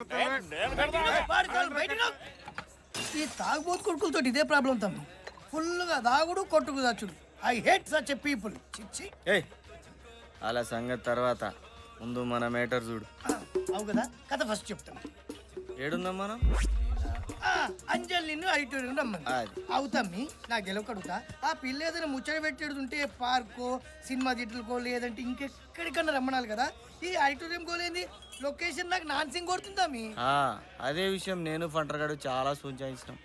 ఈ తాగుబోతు కొడుకులతో ఇదే ప్రాబ్లం తమ్మి. ఫుల్గా దాగుడు కొట్టుకు దాచుడు. I hate such a people. చిచ్చి. ఏయ్ అలా సంగతి తర్వాత ముందు మన మేటర్ చూడు. అవు కదా, కథ ఫస్ట్ చెప్తాను. ఏడున్నాం మనం? అంజల్ నిన్ను ఐటోరియం రమ్మని అవుతామ్మి. నాకు గెలవకడుగుతా. ఆ పిల్ల ఏదైనా ముచ్చట పెట్టేడుంటే పార్కో సినిమా థియేటర్కో లేదంటే ఇంకెక్కడికన్నా రమ్మనాలి కదా. ఈ ఐటోరియం గోలేంది లొకేషన్ నాకు నాన్సింగ్ కొడుతుందామి. అదే విషయం నేను ఫంటర్గాడు చాలా సూచించినాం.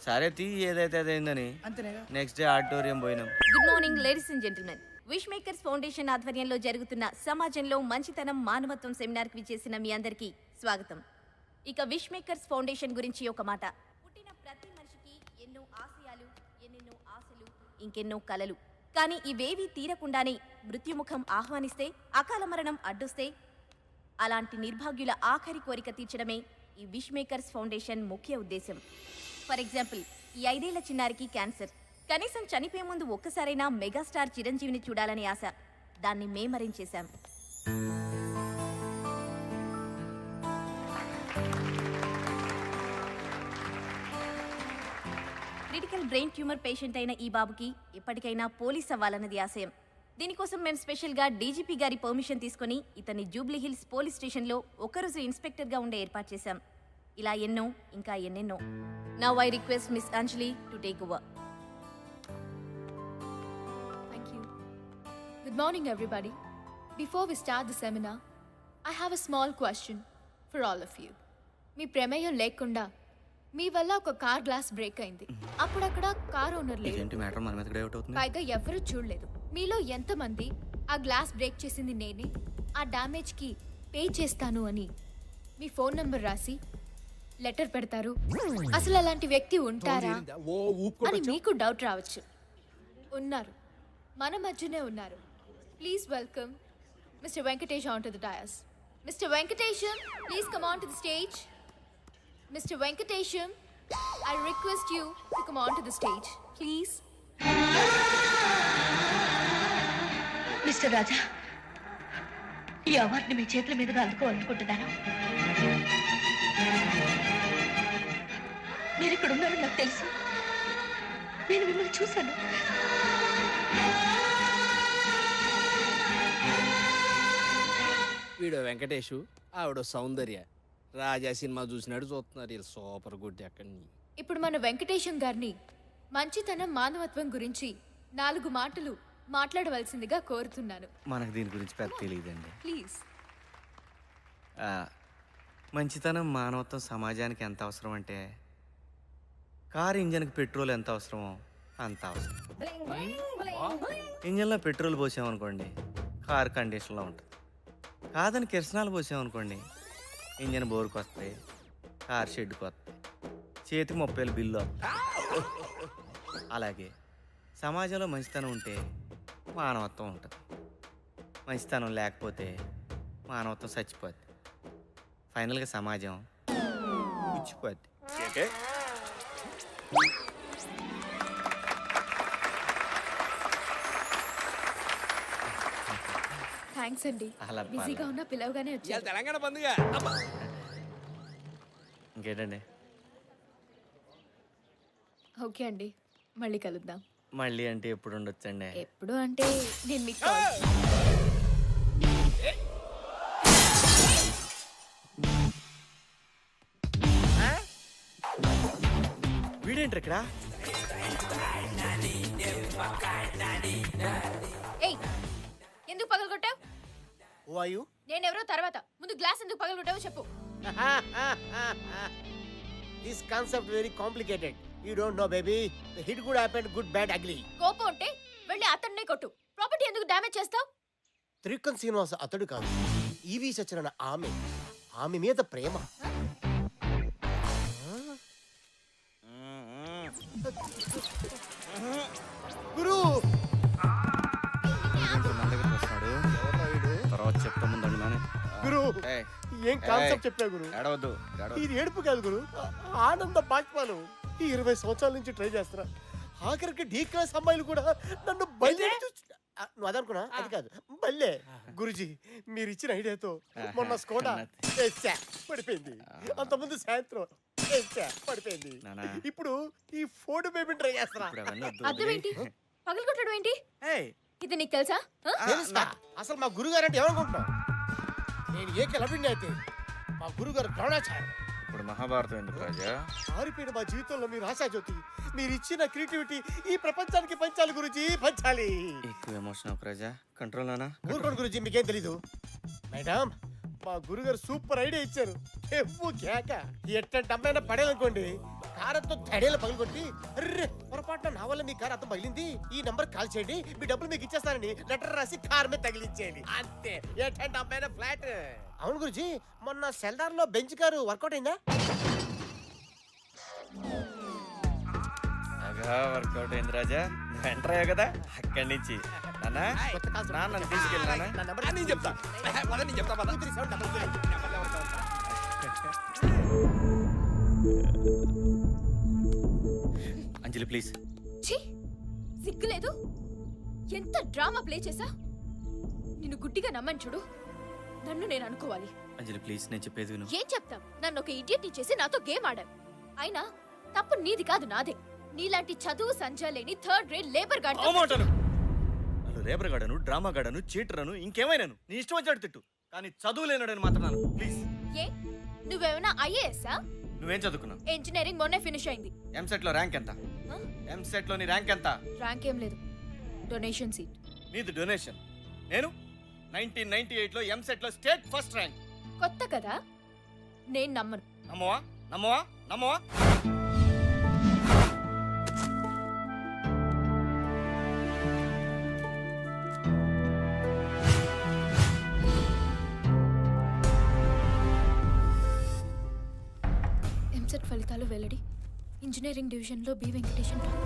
సరే తీ ఏదైతే అదైందని అంతేగా. నెక్స్ట్ డే ఆడిటోరియం పోయినాం. Good morning ladies and gentlemen. Wish makers foundation ఆధ్వర్యంలో జరుగుతున్న సమాజంలో మంచితనం మానవత్వం సెమినార్ కి విచ్చేసిన మీ అందరికీ స్వాగతం. ఇక విష్ మేకర్స్ ఫౌండేషన్ గురించి ఒక మాట. పుట్టిన ప్రతి మనిషికి ఎన్నో ఆశయాలు, ఎన్నెన్నో ఆశలు, ఇంకెన్నో కలలు. కానీ ఇవేవీ తీరకుండానే మృత్యుముఖం ఆహ్వానిస్తే, అకాల మరణం అడ్డొస్తే అలాంటి నిర్భాగ్యుల ఆఖరి కోరిక తీర్చడమే ఈ విష్ మేకర్స్ ఫౌండేషన్ ముఖ్య ఉద్దేశం. ఫర్ ఎగ్జాంపుల్, ఈ 5 ఏళ్ల చిన్నారికి క్యాన్సర్. కనీసం చనిపోయే ముందు ఒక్కసారైనా మెగాస్టార్ చిరంజీవిని చూడాలని ఆశ. దాన్ని మేమరించేశాం. క్రిటికల్ బ్రెయిన్ ట్యూమర్ పేషెంట్ అయిన ఈ బాబుకి ఎప్పటికైనా పోలీస్ అవ్వాలన్నది ఆశయం. దీనికోసం మేము స్పెషల్గా డీజీపీ గారి పర్మిషన్ తీసుకుని ఇతన్ని జూబ్లీ హిల్స్ పోలీస్ స్టేషన్లో ఒకరోజు ఇన్స్పెక్టర్గా ఉండే ఏర్పాటు చేశాం. ఇలా ఎన్నో, ఇంకా ఎన్నెన్నో. Now I request miss Anjali to take over. Good morning, everybody. Before we start the seminar, I have a small question for all of you. మీ ప్రమేయం లేకుండా మీ వల్ల ఒక కార్ గ్లాస్ బ్రేక్ అయింది. అప్పుడక్కడ కార్ ఓనర్ లేదు, పైగా ఎవరు చూడలేదు. మీలో ఎంతమంది ఆ గ్లాస్ బ్రేక్ చేసింది నేనే, ఆ డ్యామేజ్ కి పే చేస్తాను అని మీ ఫోన్ నంబర్ రాసి లెటర్ పెడతారు? అసలు అలాంటి వ్యక్తి ఉంటారా అని మీకు డౌట్ రావచ్చు. ఉన్నారు, మన మధ్యనే ఉన్నారు. Please welcome Mr. Venkatesh onto the dais. Mr. Venkatesham, please come on to the stage. Mr. Venkatesham, I request you to come on to the stage, please. Mister Raja, ఈ అవార్డుని మీ చేతుల మీదుగా అందుకోవాలనుకుంటున్నాను. మీరు ఇక్కడ ఉన్నారని నాకు తెలుసు. నేను మిమ్మల్ని చూశాను. వీడో వెంకటేష్, ఆవిడ సౌందర్య. రాజా సినిమా చూసినాడు చూస్తున్నారు. వీళ్ళు సూపర్ గుడ్. అక్కడి ఇప్పుడు మన వెంకటేశం గారిని మంచితనం మానవత్వం గురించి 4 మాటలు మాట్లాడవలసిందిగా కోరుతున్నాను. మనకు దీని గురించి పెద్ద తెలియదండి. ప్లీజ్. మంచితనం మానవత్వం సమాజానికి ఎంత అవసరం అంటే, కారు ఇంజన్కి పెట్రోల్ ఎంత అవసరమో అంత అవసరం. ఇంజన్లో పెట్రోల్ పోసామనుకోండి, కారు కండిషన్లో ఉంటుంది. కాదని కిరసనాలు పోసామనుకోండి, ఇంజన్ బోరుకు వస్తాయి, కార్ షెడ్కి వస్తాయి, చేతికి 30,000 బిల్లు వస్తాయి. అలాగే సమాజంలో మంచితనం ఉంటే మానవత్వం ఉంటుంది. మంచితనం లేకపోతే మానవత్వం చచ్చిపోద్ది. ఫైనల్గా సమాజం పుచ్చిపోద్ది. థ్యాంక్స్ అండి. బిజీగా ఉన్న పిలవగానే వచ్చారు. తెలంగాణ పండుగ ఇంకేంటండి? ఓకే అండి, మళ్ళీ కలుద్దాం. మళ్ళీ అంటే ఎప్పుడు ఉండొచ్చండి? ఎప్పుడు అంటే నేను మీకు వీడేంటి ఇక్కడ? ఏయ్, ఎందుకు పగలగొట్టావు? Who are you? నేనెవరో తర్వాత, ముందు గ్లాస్ ఎందుకు పగలగొట్టావో చెప్పు. This concept very complicated. You don't know, baby. The hit could happen, good, bad, ugly. కోపం ఉంటే వెళ్ళి అతన్నే కొట్టు. ప్రాపర్టీ ఎందుకు డ్యామేజ్ చేస్తావు? త్రికన్ శ్రీనివాస అతడు కాదు, ఈవి సచరణ ఆమె మీద ప్రేమ. గురు తర్వాత చెప్తా ముందండి నానే. గురు ఏం కాన్సెప్ట్ చెప్పా గురు? ఏడవద్దు. ఇది ఏడుపు కాదు గురు, ఆనంద బాష్పాలు. ఈ 20 సంవత్సరాల నుంచి ట్రై చేస్తున్నా. ఆఖరికి డీ క్లాస్ అమ్మాయిలు కూడా నన్ను బయలుదేరి నువ్వు అదనుకున్నా అది కాదు బల్లే గురుజీ మీరు ఇచ్చిన ఐడియాతో మొన్న స్కోడా వేసా పడిపోయింది, అంతకుముందు సాయంత్రం వేసా పడిపోయింది. నానా. ఇప్పుడు ఈ ఫోర్డ్ బేబీ ట్రై చేస్తున్నా. ఇప్పుడు అవన్నీ వద్దు, అర్థం ఏంటి? వదిలేయ్. పగలగొట్టడం ఏంటి? ఏయ్, ఇది నీకు తెలుసా? ఆ? తెలుసా? అసలు మా గురుగారు అంటే ఏమనుకుంటున్నావు? నేను ఏ కిలబిండి అయితే మా గురుగారు ద్రోణాచార్య. ఇప్పుడు మహాభారతం ఎందుకు రాజా? మారిపోయిన మా జీవితంలో మీరు ఆశాజ్యోతి. మీరు ఇచ్చిన క్రియేటివిటీ ఈ ప్రపంచానికి పంచాలి గురుజీ, పంచాలి. ఎక్కువ ఎమోషన్ ఒక రాజా, కంట్రోల్ నానా. ఊరుకోండి గురుజీ, మీకేం తెలీదు. మేడం, మా గురుగారు సూపర్ ఐడియా ఇచ్చారు. ఎవ్వు కేక ఎట్టంటే అమ్మాయినా పడేదనుకోండి, కారంతో తడేలు పగలగొట్టి, అర్రే పొరపాటున నా వల్ల మీ కారు అర్థం పగిలింది, ఈ నంబర్ కాల్ చేయండి, మీ డబ్బులు మీకు ఇచ్చేస్తానని లెటర్ రాసి కార్ మీద తగిలించేయండి. అంతే, ఎట్టంటే అమ్మాయినా ఫ్లాట్. అవును గురుజీ, మొన్న సెల్దార్ లో బెంచ్ కారు వర్కౌట్ అయిందా? బాగా వర్కౌట్ అయింది రాజా. నువ్వు ఎంటర్ అయ్యావు కదా అక్కడి నుంచి. నానా, కొత్త కాల్స్ నన్ను తీసుకెళ్ళానా? నా నంబర్ నేను చెప్తా నేను చెప్తా పద. 237 అంజలి ప్లీజ్. ఛీ, సిగ్గులేదు? ఎంత డ్రామా ప్లే చేసా? నిన్ను గుడ్డిగా నమ్మని చూడు, నన్ను నేను అనుకోవాలి. అంజలి ప్లీజ్, నేను చెప్పేది విను. ఏం చెప్తాం? నన్ను ఒక ఇడియట్ చేసి నాతో గేమ్ ఆడావు. అయినా తప్పు నీది కాదు, నాదే. నీలాంటి చదువు సంజా లేని థర్డ్ గ్రేడ్ లేబర్ గార్డ్. నన్ను రేపర్ గాడను, డ్రామా గాడను, చీటరను, ఇంకేమైనాను నీ ఇష్టం వచ్చాడు తిట్టు, కానీ చదువు లేనాడని మాత్రం ప్లీజ్. ఏ, నువ్వేమైనా ఐఏఎస్ఆ? నువ్వేం చదువుకున్నావు? ఇంజనీరింగ్ మొన్నే ఫినిష్ అయింది. ఎంసెట్ లో ర్యాంక్ ఎంత? ఎంసెట్ లో నీ ర్యాంక్ ఎంత? ర్యాంక్ ఏం లేదు, డొనేషన్ సీట్. నీది డొనేషన్. నేను 1998 లో ఎంసెట్ లో స్టేట్ ఫస్ట్ ర్యాంక్. కొత్త కదా, నేను నమ్మను. నమ్మవా? నమ్మవా? నమ్మవా? ఎంసెట్ ఫలితాలు వెల్లడి. ఇంజనీరింగ్ డివిజన్లో బి వెంకటేశన్ టాప్.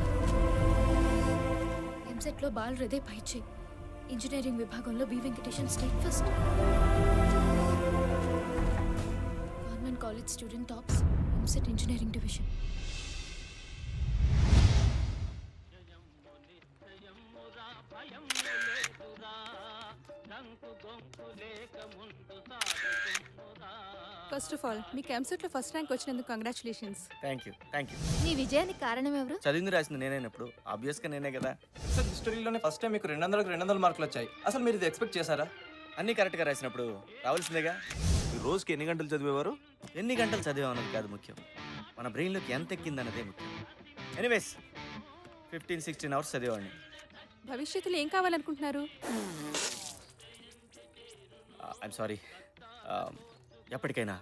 ఎంసెట్లో బాల్ హృదయ్ పైచే. ఇంజనీరింగ్ విభాగంలో B Venkatesan state first. Government college student tops EAMCET engineering division. First of all మీకు ఎంసెట్లో ఫస్ట్ ర్యాంక్ వచ్చినందుకు congratulations. Thank you, thank you. నీ విజయానికి కారణం ఎవరు? చదివింది రాసింది నేనైనప్పుడు ఆబ్వియస్ గా నేనే కదా. సార్ హిస్టరీలోనే ఫస్ట్ టైం మీకు 200 మార్కులు వచ్చాయి. అసలు మీరు ఇది ఎక్స్పెక్ట్ చేశారా? అన్ని కరెక్ట్ గా రాసినప్పుడు రావాల్సిందేగా. ఈ రోజుకి ఎన్ని గంటలు చదివేవారు? ఎన్ని గంటలు చదివామన్నది కాదు ముఖ్యం, మన బ్రెయిన్లోకి ఎంత ఎక్కిందన్నదే ముఖ్యం. ఎనీవేస్ 15-16 అవర్స్ చదివేవాడిని. భవిష్యత్తులో ఏం కావాలనుకుంటున్నారు? I'm sorry. ఎప్పటికైనా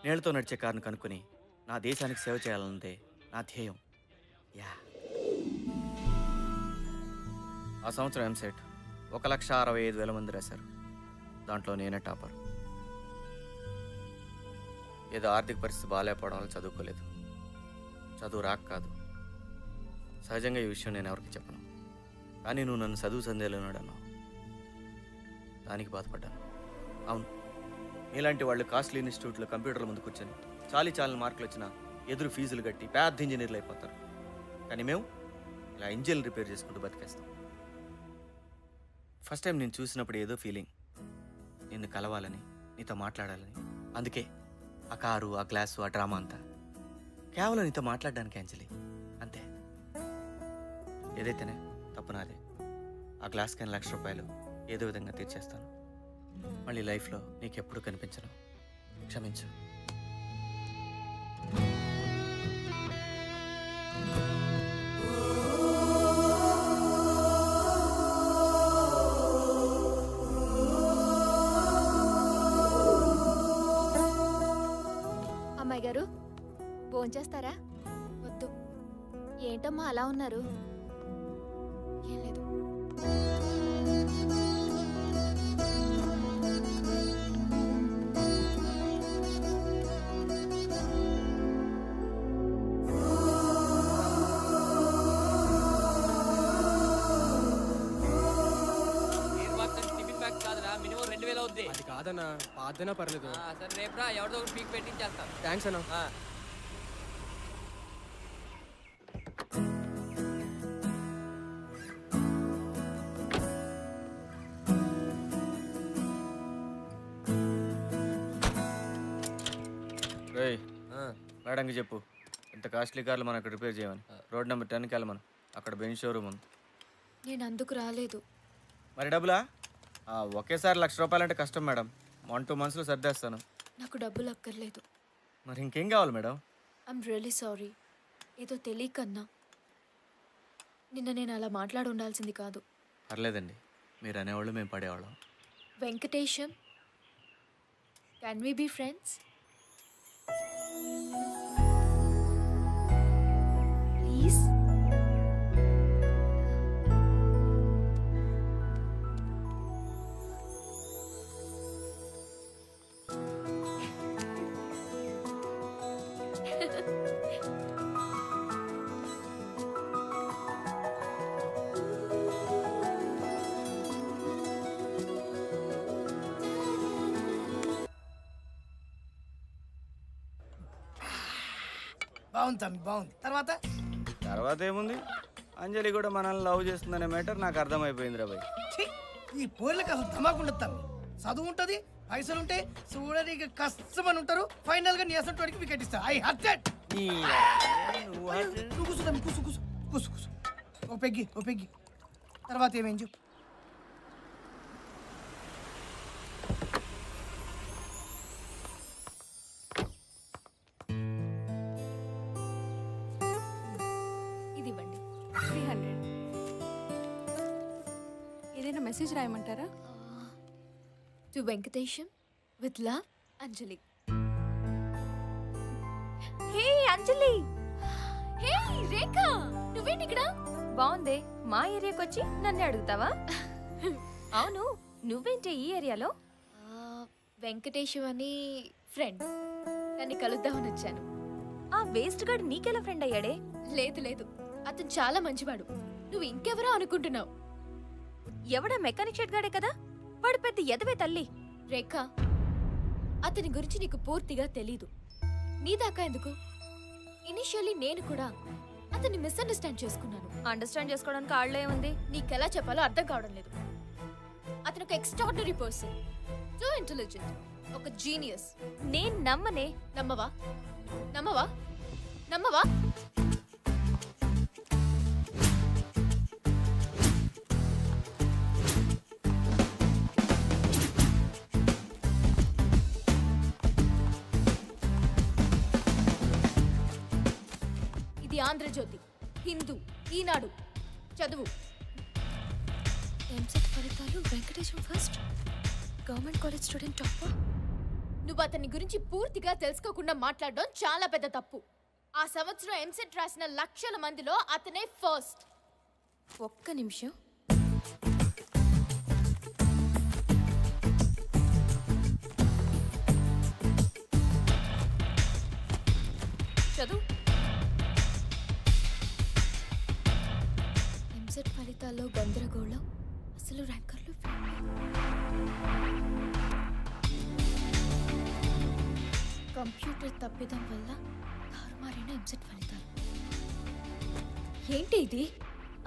నీళ్ళతో నడిచే కారును కనుక్కొని నా దేశానికి సేవ చేయాలన్నదే నా ధ్యేయం. యా. ఆ సంవత్సరం ఎంసెట్ 1,65,000 మంది రాశారు. దాంట్లో నేనే టాపర్. ఏదో ఆర్థిక పరిస్థితి బాగాలేకపోవడం వల్ల చదువుకోలేదు. చదువు రాక కాదు, సహజంగా ఈ విషయం నేను ఎవరికి చెప్పను. కానీ నువ్వు నన్ను చదువు సందేహంలోనాడు అన్నావు, దానికి బాధపడ్డాను. అవును, ఇలాంటి వాళ్ళు కాస్ట్లీ ఇన్స్టిట్యూట్లో కంప్యూటర్ల ముందు కూర్చొని చాలని మార్కులు వచ్చినా ఎదురు ఫీజులు కట్టి పెద్ద ఇంజనీర్లు అయిపోతారు. కానీ మేము ఇలా ఇంజిన్ రిపేర్ చేసుకుంటూ బతికేస్తాం. ఫస్ట్ టైం నేను చూసినప్పుడు ఏదో ఫీలింగ్, నిన్ను కలవాలని, నీతో మాట్లాడాలని. అందుకే ఆ కారు, ఆ గ్లాసు, ఆ డ్రామా అంతా కేవలం నీతో మాట్లాడడానికి అంజలి, అంతే. ఏదైతేనే తప్పు నాదే. ఆ గ్లాస్ కానీ ₹1,00,000 ఏదో విధంగా తీర్చేస్తాను. మళ్ళీ లైఫ్లో నీకెప్పుడు కనిపించను. క్షమించు. అమ్మాయి గారు, భోంచేస్తారా? వద్దు, ఏంటమ్మా అలా ఉన్నారు? ఏం లేదు. టిఫిన్ బ్యాగ్ కాదురా, మినిమం 2,000 అవుద్ది. అది కాదన్నా, పాదనా పర్లేదు. సరే రేపురా, ఎవరిదో ఒకటి పీక్ పెట్టించేస్తాను. థ్యాంక్స్ అన్నా. రేయ్ మేడంకి చెప్పు ఇంత కాస్ట్లీ కార్లు మనం ఇక్కడ రిపేర్ చేయమని. రోడ్ నెంబర్ 10కి వెళ్ళమను. అక్కడ బెంచ్ షోరూమ్ ఉంది. నేను అందుకు రాలేదు. మరి డబ్బులా? ఒకేసారి ₹1,00,000 అంటే కష్టం మేడం. 1-2 monthsలో సర్దేస్తాను. నాకు డబ్బులు అక్కర్లేదు. మరి ఇంకేం కావాలి మేడం? I'm really sorry. ఏదో తెలియకన్నా. నిన్న నేను అలా మాట్లాడి ఉండాల్సింది కాదు. పర్లేదండి, మీరు అనేవాళ్ళు మేము పడేవాళ్ళం. Venkatesham, can we be friends? Please. బాగుంది తమ్మి, బాగుంది. తర్వాత ఏముంది, అంజలి కూడా మనల్ని లవ్ చేస్తుందనే మ్యాటర్ నాకు అర్థమైపోయింది రా భయ్. ఛీ, ఈ పోర్లకు అసలు ధమాకుండదు తమ్మి. చదువు ఉంటుంది, పైసలు ఉంటాయి, చూడడానికి కష్టమని ఉంటారు. ఫైనల్ గా నీ అసలు వాడికి వికెట్ ఇస్తా. I hurt. నువ్వు కూర్చో తమ్మి, కూసు కూసు కూసు కూసు. ఓ పెగ్గి. తర్వాత ఏమేం చెప్పు. ఇది ఇవ్వండి. 300. ఏదైనా మెసేజ్ రాయమంటారా? To Venkatesham with love, Anjali. Hey Anjali. Hey Rekha, నువ్వేంటి ఇక్కడ? బాగుందే, మా ఏరియాకి వచ్చి నన్ను అడుగుతావా? అవును, నువ్వేంటి ఈ ఏరియాలో? వెంకటేశం అని ఫ్రెండ్, దాన్ని కలుద్దామని వచ్చాను. ఆ వేస్ట్ గాడు నీకెలా ఫ్రెండ్ అయ్యాడే? లేదు, అతను చాలా మంచివాడు. నువ్వు ఇంకెవరో అనుకుంటున్నావు. ఎవడా మెకానిక్ షెడ్ గాడే కదా? వాడు పెద్ద ఎదవే తల్లి. రేఖ, అతని గురించి నీకు పూర్తిగా తెలీదు. నీ దాకా ఎందుకు? ఇనిషియల్లీ నేను కూడా అతన్ని మిస్అండర్స్టాండ్ చేసుకున్నాను. అండర్స్టాండ్ చేసుకోవడానికి ఆళ్ళే ఉంది. నీకెలా చెప్పాలో అర్థం కావడం లేదు. అతను ఒక ఎక్స్ట్రాడినరీ పర్సన్, సో ఇంటెలిజెంట్, ఒక జీనియస్. నేను నమ్మనే. నమ్మవా? ఇది ఆంధ్రజ్యోతి, హిందూ, ఈనాడు. చదువు. ఎంసెట్ ఫలితాలు Venkatesham first, government college student topper. నువ్వు అతని గురించి పూర్తిగా తెలుసుకోకుండా మాట్లాడడం చాలా పెద్ద తప్పు. ఆ సంవత్సరం ఎంసెట్ రాసిన లక్షల మందిలో అతనే ఫస్ట్. ఒక్క నిమిషం. చదువు. ఎంసెట్ ఫలితాల్లో గందరగోళం, అసలు ర్యాంకర్లు కంప్యూటర్ తప్పిదం వల్ల తారుమారైన ఎంసెట్ ఫలితాలు. ఏంటి ఇది?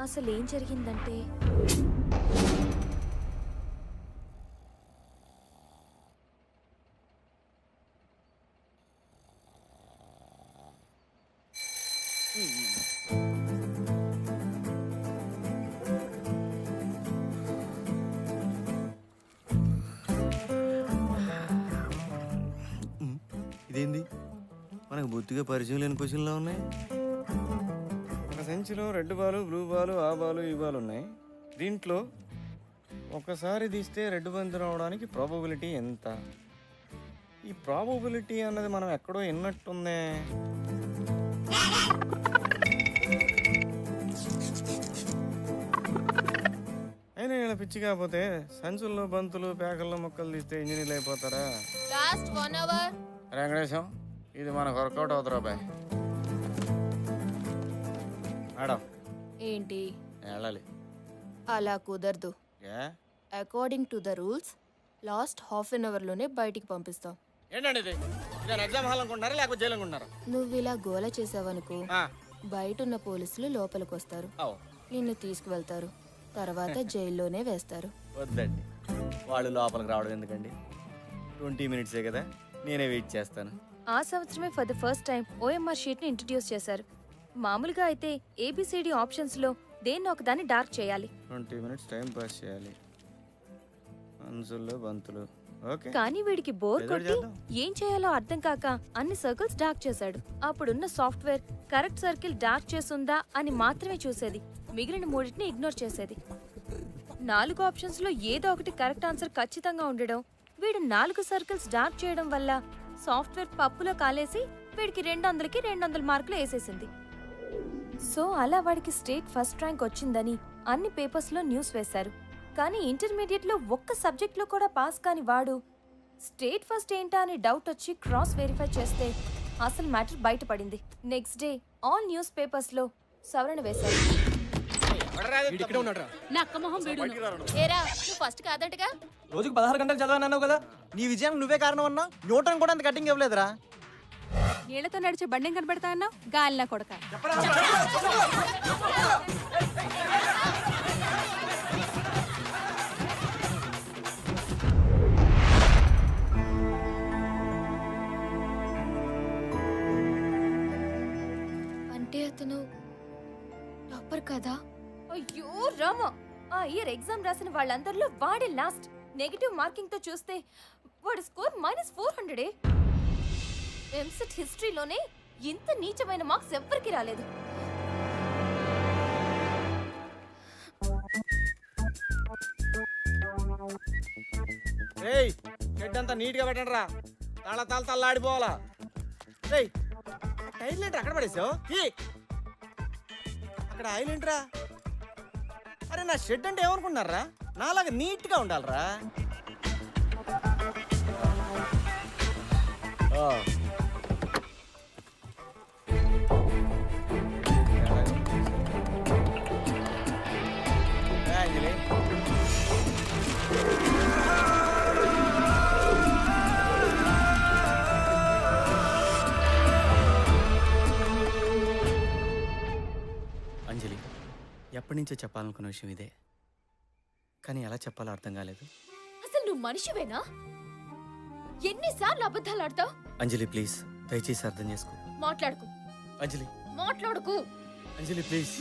అసలు ఏం జరిగిందంటే, ఇదేంది, మనకు బొత్తిగా పరిచయం లేని క్వశ్చన్లో ఉన్నాయి. ఒక సంచిలో రెడ్ బాలు, బ్లూ బాలు, ఆ బాలు, ఈ బాలు ఉన్నాయి. దీంట్లో ఒకసారి తీస్తే రెడ్ బంతి రావడానికి ప్రాబబిలిటీ ఎంత? ఈ ప్రాబబిలిటీ అన్నది మనం ఎక్కడో విన్నట్టుందే. అయినా ఇలా పిచ్చి కాకపోతే సంచుల్లో బంతులు, పేకల్లో మొక్కలు తీస్తే ఇంజనీర్లు అయిపోతారా? Last 1 hour. వెంకటేశం, ఇది మనకు వర్కౌట్ అవుతురా బాయ్. మేడం ఏంటి? వెళ్ళాలి. అలా కుదరదు. ఏ? According to the rules last half an అవర్లోనే బయటికి పంపిస్తాం. ఏంటండి ఇది? నేను ఎగ్జామ్ హాల్ అనుకుంటున్నారా లేకపోతే జైలు అనుకుంటున్నారా? నువ్వు ఇలా గోల చేసావనుకో, బయట ఉన్న పోలీసులు లోపలికి వస్తారు, నిన్ను తీసుకువెళ్తారు, తర్వాత జైల్లోనే వేస్తారు. వద్దండి, వాళ్ళు లోపలికి రావడం ఎందుకండి? 20 minutes కదా, నేనే వెయిట్ చేస్తాను. ఆ సంవత్సరమే for the first time OMR షీట్ని ఇంట్రడ్యూస్ చేశారు. మామూలుగా అయితే ఏబిసిడి ఆప్షన్స్లో దేన్ని ఒకదాన్ని డార్క్ చేయాలి. 20 minutes టైం పాస్ చేయాలి. అంచులు బంతులు ఓకే. కానీ వీడికి బోర్ ఏదో కొట్టి చేద్దాం. ఏం చేయాలో అర్థం కాక అన్ని సర్కిల్స్ డార్క్ చేశాడు. అప్పుడున్న సాఫ్ట్వేర్ కరెక్ట్ సర్కిల్ డార్క్ చేసుందా అని మాత్రమే చూసేది, మిగిలిన మూడింటిని ఇగ్నోర్ చేసేది. 4 ఆప్షన్స్ లో ఏదో ఒకటి కరెక్ట్ ఆన్సర్ ఖచ్చితంగా ఉండడం, వీడు 4 సర్కిల్స్ డార్క్ చేయడం వల్ల సాఫ్ట్వేర్ పప్పులో కాలేసి వీడికి 200కి 200 మార్కులు వేసేసింది. సో అలా వాడికి స్టేట్ ఫస్ట్ ర్యాంక్ వచ్చిందని అన్ని పేపర్స్ లో న్యూస్ వేశారు. కానీ ఇంటర్మీడియట్ లో ఒక్క సబ్జెక్ట్ లో కూడా పాస్ కాని వాడు స్టేట్ ఫస్ట్ ఏంటా అని డౌట్ వచ్చి క్రాస్ వెరిఫై చేస్తే అసలు మ్యాటర్ బయటపడింది. Next day all news papers లో సవరణ వేశారు. ఏరా, నువ్వు ఫస్ట్ కాదంటగా? రోజుకి 16 గంటలు చదవనన్నావు కదా. నీ విజయానికి నువ్వే కారణం అన్నా. న్యూటన్ కూడా అంత కటింగ్ ఇవ్వలేదురా. నీళ్లతో నడిచే బండెం కనబడతా అన్నావు, గాలినా కొడక. అంటే అతను టాపర్ కదా? అయ్యో రామ, ఆ ఇయర్ ఎగ్జామ్ రాసిన వాళ్ళందరిలో వాడే లాస్ట్. నెగటివ్ మార్కింగ్ తో చూస్తే వాడి స్కోర్ -400. ఎంసెట్ హిస్టరీలోనే ఇంత నీచమైన మార్క్స్ ఎవ్వరికి రాలేదు. ఏయ్ షెడ్ అంతా నీట్ గా పెట్టండి రా. తల్లాడిపోవాలా. రేయ్ టైర్ ఏంట్రా అక్కడ పడేసావు? అక్కడ ఆయిల్ ఏంట్రా? అరే నా షెడ్ అంటే ఏమనుకున్నారా? నాలాగా నీట్ గా ఉండాలరా. అంజలి అంజలి, ఎప్పటి నుంచో చెప్పాలనుకున్న విషయం ఇదే, కానీ ఎలా చెప్పాలో అర్థం కాలేదు. అసలు నువ్వు మనిషివేనా? ఎన్నిసార్లు అబద్ధాలు ఆడతావు? అంజలి ప్లీజ్, దయచేసి అర్థం చేసుకో. మాట్లాడుకు. అంజలి మాట్లాడుకు. అంజలి ప్లీజ్.